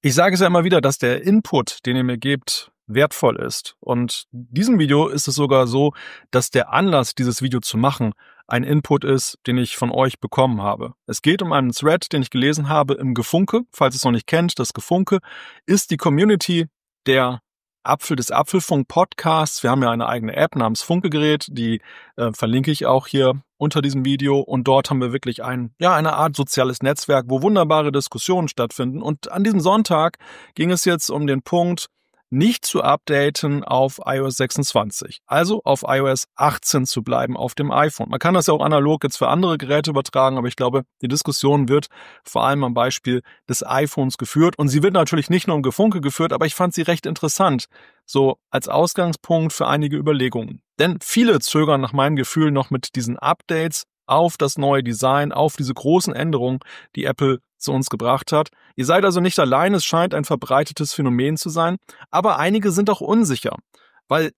Ich sage es ja immer wieder, dass der Input, den ihr mir gebt, wertvoll ist. Und in diesem Video ist es sogar so, dass der Anlass, dieses Video zu machen, ein Input ist, den ich von euch bekommen habe. Es geht um einen Thread, den ich gelesen habe im Gefunke. Falls ihr es noch nicht kennt, das Gefunke ist die Community des Apfelfunk-Podcasts. Wir haben ja eine eigene App namens Funke-Gerät, die verlinke ich auch hier unter diesem Video. Und dort haben wir wirklich eine Art soziales Netzwerk, wo wunderbare Diskussionen stattfinden. Und an diesem Sonntag ging es jetzt um den Punkt, nicht zu updaten auf iOS 26, also auf iOS 18 zu bleiben auf dem iPhone. Man kann das ja auch analog jetzt für andere Geräte übertragen, aber ich glaube, die Diskussion wird vor allem am Beispiel des iPhones geführt und sie wird natürlich nicht nur im Gefunke geführt, aber ich fand sie recht interessant, so als Ausgangspunkt für einige Überlegungen. Denn viele zögern nach meinem Gefühl noch mit diesen Updates auf das neue Design, auf diese großen Änderungen, die Apple zu uns gebracht hat. Ihr seid also nicht allein, es scheint ein verbreitetes Phänomen zu sein, aber einige sind auch unsicher, weil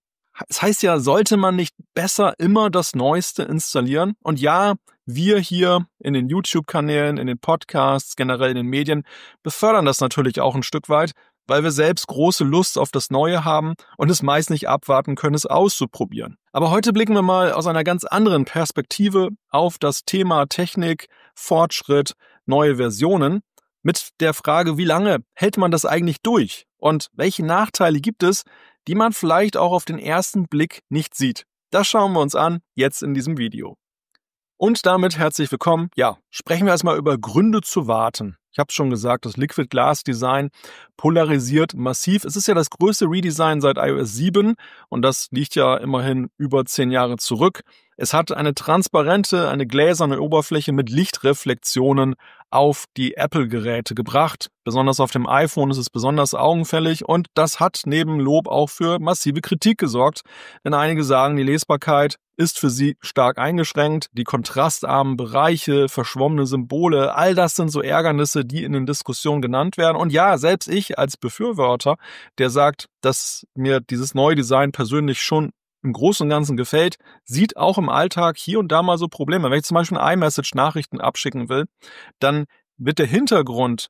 es heißt ja, sollte man nicht besser immer das Neueste installieren? Und ja, wir hier in den YouTube-Kanälen, in den Podcasts, generell in den Medien befördern das natürlich auch ein Stück weit, weil wir selbst große Lust auf das Neue haben und es meist nicht abwarten können, es auszuprobieren. Aber heute blicken wir mal aus einer ganz anderen Perspektive auf das Thema Technik, Fortschritt, neue Versionen mit der Frage, wie lange hält man das eigentlich durch und welche Nachteile gibt es, die man vielleicht auch auf den ersten Blick nicht sieht. Das schauen wir uns an, jetzt in diesem Video. Und damit herzlich willkommen. Ja, sprechen wir erstmal über Gründe zu warten. Ich habe es schon gesagt, das Liquid Glass Design polarisiert massiv. Es ist ja das größte Redesign seit iOS 7 und das liegt ja immerhin über 10 Jahre zurück. Es hat eine transparente, eine gläserne Oberfläche mit Lichtreflexionen auf die Apple-Geräte gebracht. Besonders auf dem iPhone ist es besonders augenfällig und das hat neben Lob auch für massive Kritik gesorgt. Denn einige sagen, die Lesbarkeit ist für sie stark eingeschränkt. Die kontrastarmen Bereiche, verschwommene Symbole, all das sind so Ärgernisse, die in den Diskussionen genannt werden. Und ja, selbst ich als Befürworter, der sagt, dass mir dieses neue Design persönlich schon im Großen und Ganzen gefällt, sieht auch im Alltag hier und da mal so Probleme. Wenn ich zum Beispiel ein iMessage-Nachrichten abschicken will, dann wird der Hintergrund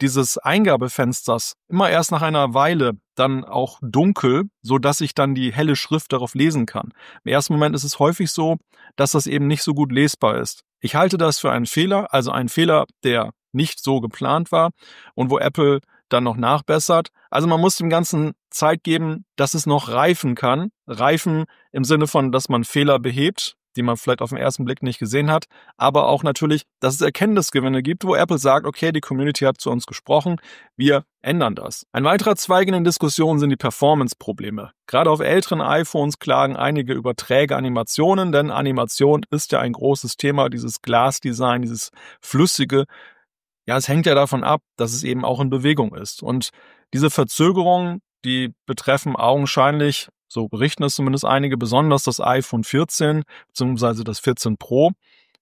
dieses Eingabefensters immer erst nach einer Weile dann auch dunkel, so dass ich dann die helle Schrift darauf lesen kann. Im ersten Moment ist es häufig so, dass das eben nicht so gut lesbar ist. Ich halte das für einen Fehler, also einen Fehler, der nicht so geplant war und wo Apple dann noch nachbessert. Also man muss dem Ganzen Zeit geben, dass es noch reifen kann. Reifen im Sinne von, dass man Fehler behebt, die man vielleicht auf den ersten Blick nicht gesehen hat, aber auch natürlich, dass es Erkenntnisgewinne gibt, wo Apple sagt, okay, die Community hat zu uns gesprochen, wir ändern das. Ein weiterer Zweig in den Diskussionen sind die Performance-Probleme. Gerade auf älteren iPhones klagen einige über träge Animationen, denn Animation ist ja ein großes Thema, dieses Glasdesign, dieses flüssige. Ja, es hängt ja davon ab, dass es eben auch in Bewegung ist. Und diese Verzögerungen, die betreffen augenscheinlich, so berichten es zumindest einige, besonders das iPhone 14 bzw. das 14 Pro.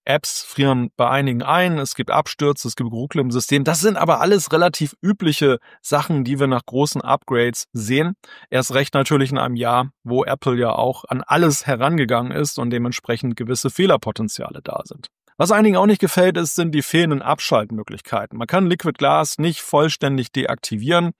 Apps frieren bei einigen ein, es gibt Abstürze, es gibt Ruckler im System. Das sind aber alles relativ übliche Sachen, die wir nach großen Upgrades sehen. Erst recht natürlich in einem Jahr, wo Apple ja auch an alles herangegangen ist und dementsprechend gewisse Fehlerpotenziale da sind. Was einigen auch nicht gefällt, sind die fehlenden Abschaltmöglichkeiten. Man kann Liquid Glass nicht vollständig deaktivieren.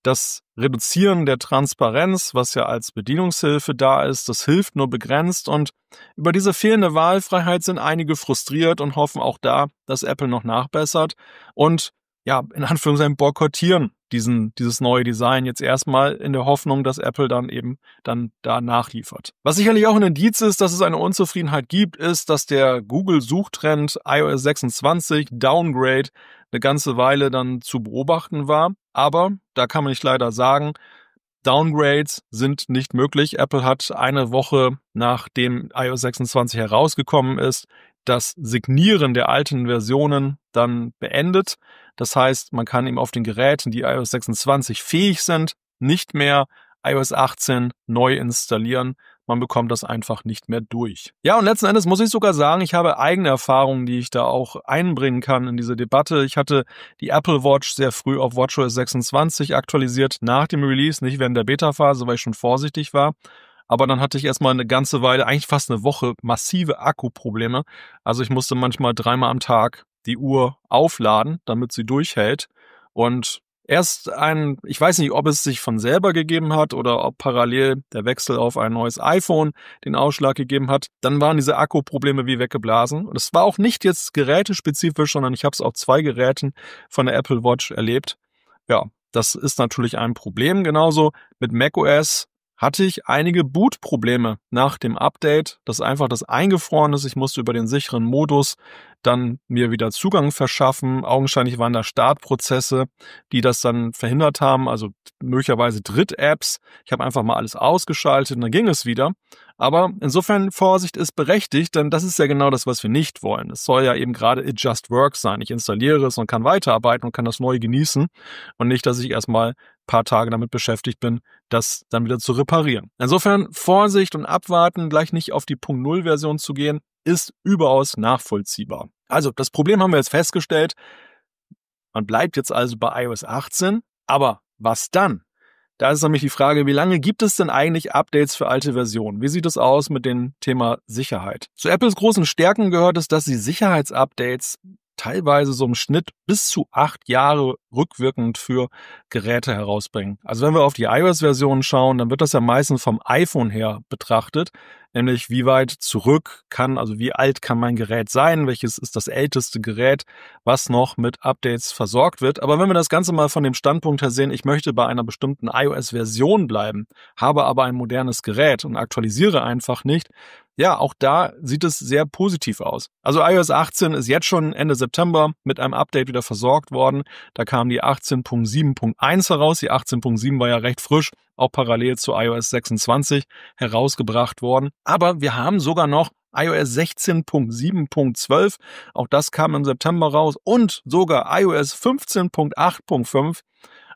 Das Reduzieren der Transparenz, was ja als Bedienungshilfe da ist, das hilft nur begrenzt und über diese fehlende Wahlfreiheit sind einige frustriert und hoffen auch da, dass Apple noch nachbessert und ja, in Anführungszeichen boykottieren dieses neue Design jetzt erstmal in der Hoffnung, dass Apple dann da nachliefert. Was sicherlich auch ein Indiz ist, dass es eine Unzufriedenheit gibt, ist, dass der Google-Suchtrend iOS 26 Downgrade eine ganze Weile dann zu beobachten war. Aber da kann man nicht leider sagen, Downgrades sind nicht möglich. Apple hat eine Woche nachdem iOS 26 herausgekommen ist, das Signieren der alten Versionen dann beendet. Das heißt, man kann eben auf den Geräten, die iOS 26 fähig sind, nicht mehr iOS 18 neu installieren. Man bekommt das einfach nicht mehr durch. Ja, und letzten Endes muss ich sogar sagen, ich habe eigene Erfahrungen, die ich da auch einbringen kann in diese Debatte. Ich hatte die Apple Watch sehr früh auf WatchOS 26 aktualisiert, nach dem Release, nicht während der Beta-Phase, weil ich schon vorsichtig war. Aber dann hatte ich erstmal eine ganze Weile, eigentlich fast eine Woche, massive Akkuprobleme. Also ich musste manchmal 3-mal am Tag die Uhr aufladen, damit sie durchhält. Und Ich weiß nicht, ob es sich von selber gegeben hat oder ob parallel der Wechsel auf ein neues iPhone den Ausschlag gegeben hat. Dann waren diese Akkuprobleme wie weggeblasen. Und es war auch nicht jetzt gerätespezifisch, sondern ich habe es auf 2 Geräten von der Apple Watch erlebt. Ja, das ist natürlich ein Problem. Genauso mit macOS hatte ich einige Bootprobleme nach dem Update, dass einfach das eingefroren ist. Ich musste über den sicheren Modus dann mir wieder Zugang verschaffen. Augenscheinlich waren da Startprozesse, die das dann verhindert haben, also möglicherweise Dritt-Apps. Ich habe einfach mal alles ausgeschaltet und dann ging es wieder. Aber insofern Vorsicht ist berechtigt, denn das ist ja genau das, was wir nicht wollen. Es soll ja eben gerade It Just Works sein. Ich installiere es und kann weiterarbeiten und kann das neu genießen und nicht, dass ich erstmal ein paar Tage damit beschäftigt bin, das dann wieder zu reparieren. Insofern Vorsicht und abwarten, gleich nicht auf die Punkt Null Version zu gehen, ist überaus nachvollziehbar. Also das Problem haben wir jetzt festgestellt. Man bleibt jetzt also bei iOS 18, aber was dann? Da ist nämlich die Frage, wie lange gibt es denn eigentlich Updates für alte Versionen? Wie sieht es aus mit dem Thema Sicherheit? Zu Apples großen Stärken gehört es, dass sie Sicherheitsupdates teilweise so im Schnitt bis zu 8 Jahre rückwirkend für Geräte herausbringen. Also wenn wir auf die iOS-Versionen schauen, dann wird das ja meistens vom iPhone her betrachtet, nämlich wie weit zurück also wie alt kann mein Gerät sein, welches ist das älteste Gerät, was noch mit Updates versorgt wird. Aber wenn wir das Ganze mal von dem Standpunkt her sehen, ich möchte bei einer bestimmten iOS-Version bleiben, habe aber ein modernes Gerät und aktualisiere einfach nicht, ja, auch da sieht es sehr positiv aus. Also iOS 18 ist jetzt schon Ende September mit einem Update wieder versorgt worden. Da kam die 18.7.1 heraus. Die 18.7 war ja recht frisch, auch parallel zu iOS 26 herausgebracht worden. Aber wir haben sogar noch iOS 16.7.12. Auch das kam im September raus. Und sogar iOS 15.8.5.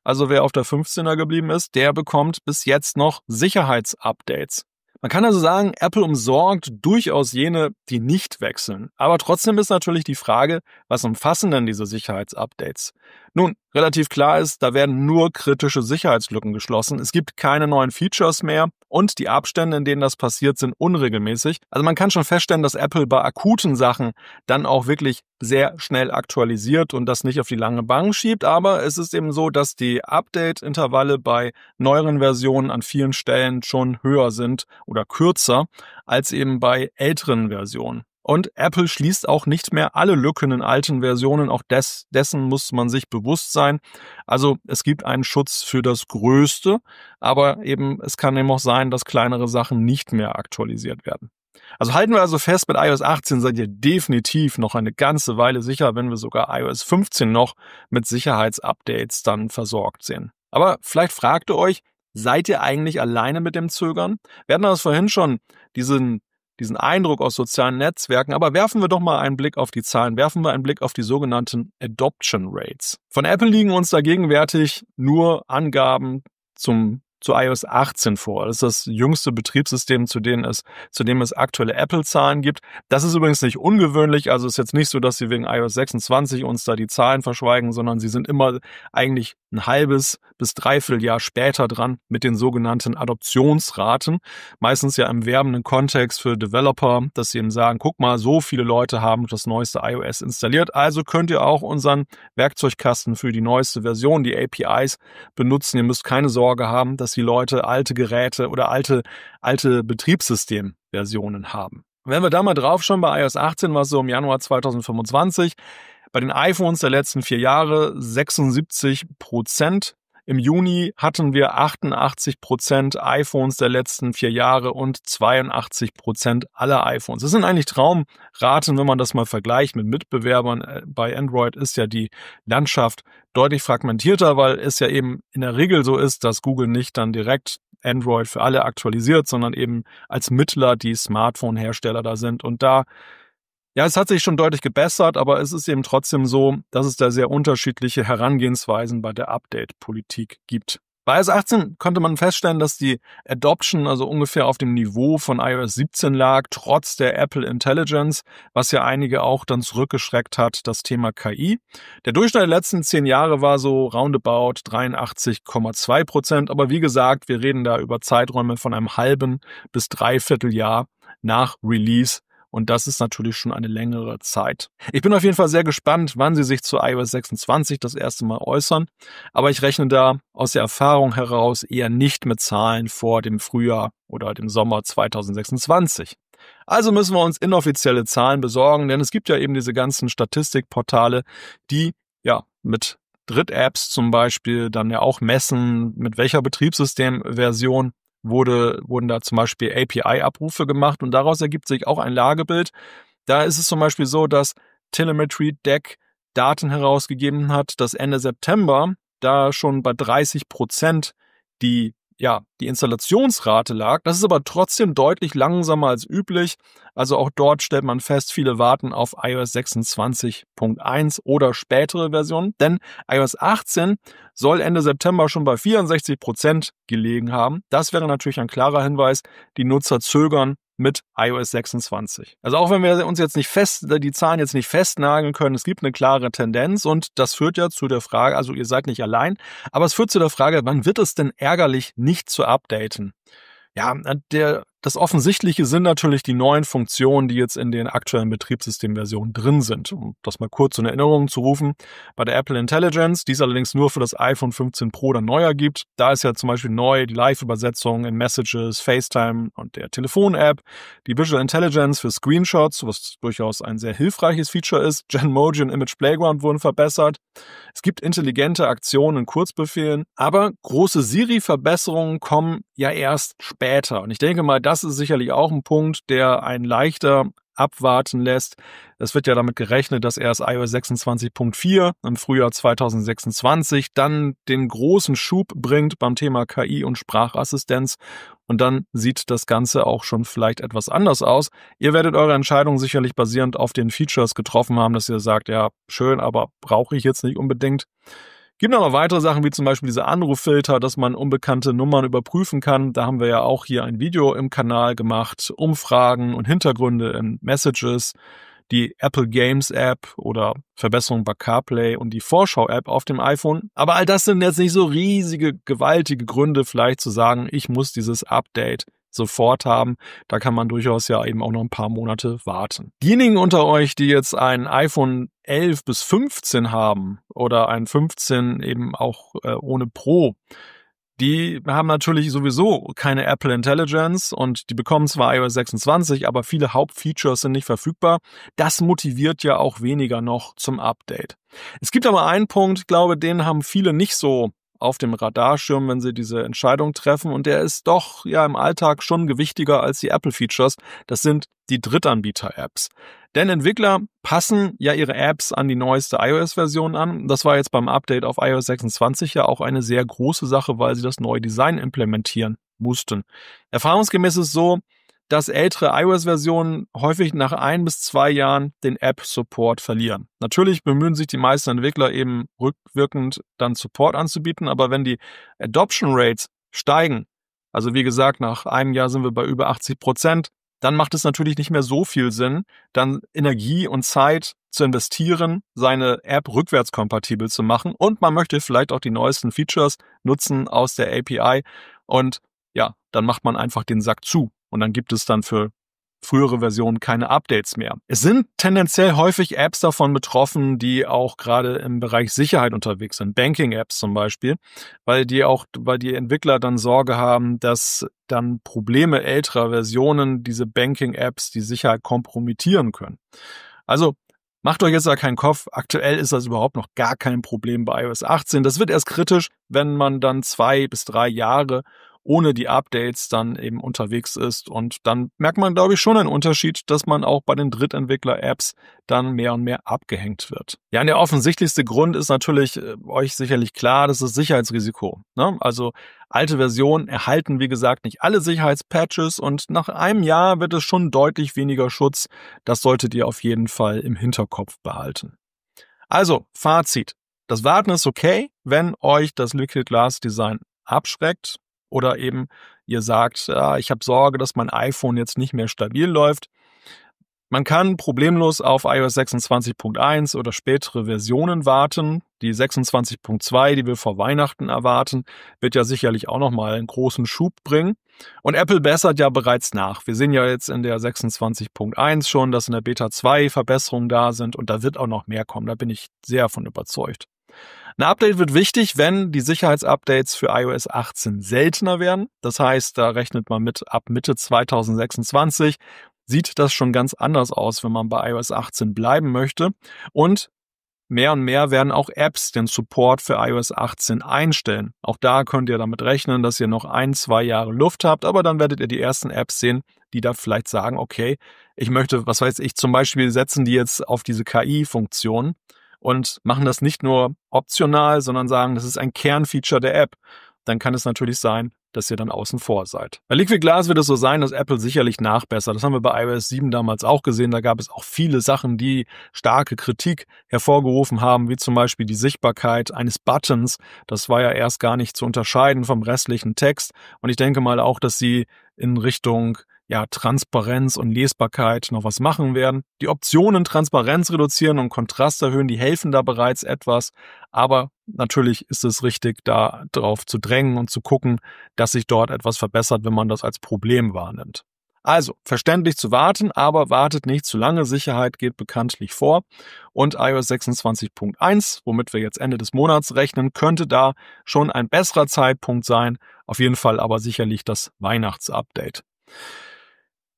Also wer auf der 15er geblieben ist, der bekommt bis jetzt noch Sicherheitsupdates. Man kann also sagen, Apple umsorgt durchaus jene, die nicht wechseln. Aber trotzdem ist natürlich die Frage, was umfassen denn diese Sicherheitsupdates? Nun, relativ klar ist, da werden nur kritische Sicherheitslücken geschlossen. Es gibt keine neuen Features mehr und die Abstände, in denen das passiert, sind unregelmäßig. Also man kann schon feststellen, dass Apple bei akuten Sachen dann auch wirklich sehr schnell aktualisiert und das nicht auf die lange Bank schiebt. Aber es ist eben so, dass die Update-Intervalle bei neueren Versionen an vielen Stellen schon höher sind oder kürzer als eben bei älteren Versionen. Und Apple schließt auch nicht mehr alle Lücken in alten Versionen, auch dessen muss man sich bewusst sein. Also es gibt einen Schutz für das Größte, aber eben es kann eben auch sein, dass kleinere Sachen nicht mehr aktualisiert werden. Also halten wir also fest, mit iOS 18 seid ihr definitiv noch eine ganze Weile sicher, wenn wir sogar iOS 15 noch mit Sicherheitsupdates dann versorgt sehen. Aber vielleicht fragt ihr euch, seid ihr eigentlich alleine mit dem Zögern? Wir hatten das vorhin schon, diesen Eindruck aus sozialen Netzwerken, aber werfen wir doch mal einen Blick auf die Zahlen, werfen wir einen Blick auf die sogenannten Adoption Rates. Von Apple liegen uns da gegenwärtig nur Angaben zu iOS 18 vor. Das ist das jüngste Betriebssystem, zu dem es aktuelle Apple-Zahlen gibt. Das ist übrigens nicht ungewöhnlich, also ist jetzt nicht so, dass sie wegen iOS 26 uns da die Zahlen verschweigen, sondern sie sind immer eigentlich ein halbes bis dreiviertel Jahr später dran mit den sogenannten Adoptionsraten. Meistens ja im werbenden Kontext für Developer, dass sie eben sagen, guck mal, so viele Leute haben das neueste iOS installiert, also könnt ihr auch unseren Werkzeugkasten für die neueste Version, die APIs, benutzen. Ihr müsst keine Sorge haben, dass die Leute alte Geräte oder alte Betriebssystemversionen haben. Wenn wir da mal drauf schauen, bei iOS 18 war es so im Januar 2025, bei den iPhones der letzten 4 Jahre 76%. Im Juni hatten wir 88% iPhones der letzten 4 Jahre und 82% aller iPhones. Das sind eigentlich Traumraten, wenn man das mal vergleicht mit Mitbewerbern. Bei Android ist ja die Landschaft deutlich fragmentierter, weil es ja eben in der Regel so ist, dass Google nicht dann direkt Android für alle aktualisiert, sondern eben als Mittler die Smartphone-Hersteller da sind. Und ja, es hat sich schon deutlich gebessert, aber es ist eben trotzdem so, dass es da sehr unterschiedliche Herangehensweisen bei der Update-Politik gibt. Bei iOS 18 konnte man feststellen, dass die Adoption also ungefähr auf dem Niveau von iOS 17 lag, trotz der Apple Intelligence, was ja einige auch dann zurückgeschreckt hat, das Thema KI. Der Durchschnitt der letzten 10 Jahre war so roundabout 83,2%, aber wie gesagt, wir reden da über Zeiträume von einem halben bis dreiviertel Jahr nach Release Und das ist natürlich schon eine längere Zeit. Ich bin auf jeden Fall sehr gespannt, wann sie sich zu iOS 26 das erste Mal äußern. Aber ich rechne da aus der Erfahrung heraus eher nicht mit Zahlen vor dem Frühjahr oder dem Sommer 2026. Also müssen wir uns inoffizielle Zahlen besorgen, denn es gibt ja eben diese ganzen Statistikportale, die ja mit Dritt-Apps zum Beispiel dann ja auch messen, mit welcher Betriebssystemversion wurden da zum Beispiel API-Abrufe gemacht und daraus ergibt sich auch ein Lagebild. Da ist es zum Beispiel so, dass Telemetry Deck Daten herausgegeben hat, dass Ende September da schon bei 30% die Installationsrate lag. Das ist aber trotzdem deutlich langsamer als üblich. Also auch dort stellt man fest, viele warten auf iOS 26.1 oder spätere Versionen. Denn iOS 18 soll Ende September schon bei 64% gelegen haben. Das wäre natürlich ein klarer Hinweis, die Nutzer zögern mit iOS 26. Also auch wenn wir uns jetzt die Zahlen jetzt nicht festnageln können, es gibt eine klare Tendenz und das führt ja zu der Frage, also ihr seid nicht allein, aber es führt zu der Frage, wann wird es denn ärgerlich, nicht zu updaten? Ja, das Offensichtliche sind natürlich die neuen Funktionen, die jetzt in den aktuellen Betriebssystemversionen drin sind. Um das mal kurz in Erinnerung zu rufen, bei der Apple Intelligence, die es allerdings nur für das iPhone 15 Pro oder neuer gibt, da ist ja zum Beispiel neu die Live-Übersetzung in Messages, FaceTime und der Telefon-App, die Visual Intelligence für Screenshots, was durchaus ein sehr hilfreiches Feature ist, Genmoji und Image Playground wurden verbessert. Es gibt intelligente Aktionen in Kurzbefehlen, aber große Siri-Verbesserungen kommen ja erst später. Und ich denke mal, das ist sicherlich auch ein Punkt, der einen leichter abwarten lässt. Es wird ja damit gerechnet, dass erst iOS 26.4 im Frühjahr 2026 dann den großen Schub bringt beim Thema KI und Sprachassistenz. Und dann sieht das Ganze auch schon vielleicht etwas anders aus. Ihr werdet eure Entscheidung sicherlich basierend auf den Features getroffen haben, dass ihr sagt, ja, schön, aber brauche ich jetzt nicht unbedingt. Gibt noch weitere Sachen, wie zum Beispiel diese Anruffilter, dass man unbekannte Nummern überprüfen kann. Da haben wir ja auch hier ein Video im Kanal gemacht, Umfragen und Hintergründe in Messages, die Apple Games App oder Verbesserung bei CarPlay und die Vorschau-App auf dem iPhone. Aber all das sind jetzt nicht so riesige, gewaltige Gründe, vielleicht zu sagen, ich muss dieses Update sofort haben. Da kann man durchaus ja eben auch noch ein paar Monate warten. Diejenigen unter euch, die jetzt ein iPhone 11 bis 15 haben oder ein 15 eben auch ohne Pro, die haben natürlich sowieso keine Apple Intelligence und die bekommen zwar iOS 26, aber viele Hauptfeatures sind nicht verfügbar. Das motiviert ja auch weniger noch zum Update. Es gibt aber einen Punkt, ich glaube, den haben viele nicht so auf dem Radarschirm, wenn sie diese Entscheidung treffen. Und der ist doch ja im Alltag schon gewichtiger als die Apple-Features. Das sind die Drittanbieter-Apps. Denn Entwickler passen ja ihre Apps an die neueste iOS-Version an. Das war jetzt beim Update auf iOS 26 ja auch eine sehr große Sache, weil sie das neue Design implementieren mussten. Erfahrungsgemäß ist es so, dass ältere iOS-Versionen häufig nach 1 bis 2 Jahren den App-Support verlieren. Natürlich bemühen sich die meisten Entwickler eben rückwirkend dann Support anzubieten, aber wenn die Adoption Rates steigen, also wie gesagt, nach einem Jahr sind wir bei über 80%, dann macht es natürlich nicht mehr so viel Sinn, dann Energie und Zeit zu investieren, seine App rückwärtskompatibel zu machen und man möchte vielleicht auch die neuesten Features nutzen aus der API und ja, dann macht man einfach den Sack zu. Und dann gibt es dann für frühere Versionen keine Updates mehr. Es sind tendenziell häufig Apps davon betroffen, die auch gerade im Bereich Sicherheit unterwegs sind. Banking-Apps zum Beispiel, weil die Entwickler dann Sorge haben, dass dann Probleme älterer Versionen diese Banking-Apps die Sicherheit kompromittieren können. Also macht euch jetzt da keinen Kopf. Aktuell ist das überhaupt noch gar kein Problem bei iOS 18. Das wird erst kritisch, wenn man dann 2 bis 3 Jahre ohne die Updates dann eben unterwegs ist. Und dann merkt man, glaube ich, schon einen Unterschied, dass man auch bei den Drittentwickler-Apps dann mehr und mehr abgehängt wird. Ja, und der offensichtlichste Grund ist natürlich euch sicherlich klar, das ist Sicherheitsrisiko. Ne? Also alte Versionen erhalten, wie gesagt, nicht alle Sicherheitspatches und nach einem Jahr wird es schon deutlich weniger Schutz. Das solltet ihr auf jeden Fall im Hinterkopf behalten. Also, Fazit. Das Warten ist okay, wenn euch das Liquid Glass Design abschreckt. Oder eben ihr sagt, ich habe Sorge, dass mein iPhone jetzt nicht mehr stabil läuft. Man kann problemlos auf iOS 26.1 oder spätere Versionen warten. Die 26.2, die wir vor Weihnachten erwarten, wird ja sicherlich auch nochmal einen großen Schub bringen. Und Apple bessert ja bereits nach. Wir sehen ja jetzt in der 26.1 schon, dass in der Beta 2 Verbesserungen da sind und da wird auch noch mehr kommen. Da bin ich sehr von überzeugt. Ein Update wird wichtig, wenn die Sicherheitsupdates für iOS 18 seltener werden. Das heißt, da rechnet man mit, ab Mitte 2026 sieht das schon ganz anders aus, wenn man bei iOS 18 bleiben möchte. Und mehr werden auch Apps den Support für iOS 18 einstellen. Auch da könnt ihr damit rechnen, dass ihr noch 1-2 Jahre Luft habt, aber dann werdet ihr die ersten Apps sehen, die da vielleicht sagen, okay, ich möchte, was weiß ich, zum Beispiel setzen die jetzt auf diese KI-Funktion und machen das nicht nur optional, sondern sagen, das ist ein Kernfeature der App. Dann kann es natürlich sein, dass ihr dann außen vor seid. Bei Liquid Glass wird es so sein, dass Apple sicherlich nachbessert. Das haben wir bei iOS 7 damals auch gesehen. Da gab es auch viele Sachen, die starke Kritik hervorgerufen haben, wie zum Beispiel die Sichtbarkeit eines Buttons. Das war ja erst gar nicht zu unterscheiden vom restlichen Text. Und ich denke mal auch, dass sie in Richtung Transparenz und Lesbarkeit noch was machen werden. Die Optionen Transparenz reduzieren und Kontrast erhöhen, die helfen da bereits etwas. Aber natürlich ist es richtig, da drauf zu drängen und zu gucken, dass sich dort etwas verbessert, wenn man das als Problem wahrnimmt. Also, verständlich zu warten, aber wartet nicht zu lange. Sicherheit geht bekanntlich vor. Und iOS 26.1, womit wir jetzt Ende des Monats rechnen, könnte da schon ein besserer Zeitpunkt sein. Auf jeden Fall aber sicherlich das Weihnachtsupdate.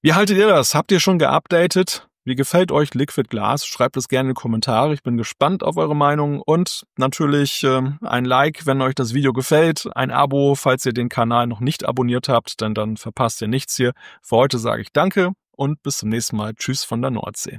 Wie haltet ihr das? Habt ihr schon geupdatet? Wie gefällt euch Liquid Glass? Schreibt es gerne in die Kommentare. Ich bin gespannt auf eure Meinung und natürlich ein Like, wenn euch das Video gefällt. Ein Abo, falls ihr den Kanal noch nicht abonniert habt, denn dann verpasst ihr nichts hier. Für heute sage ich Danke und bis zum nächsten Mal. Tschüss von der Nordsee.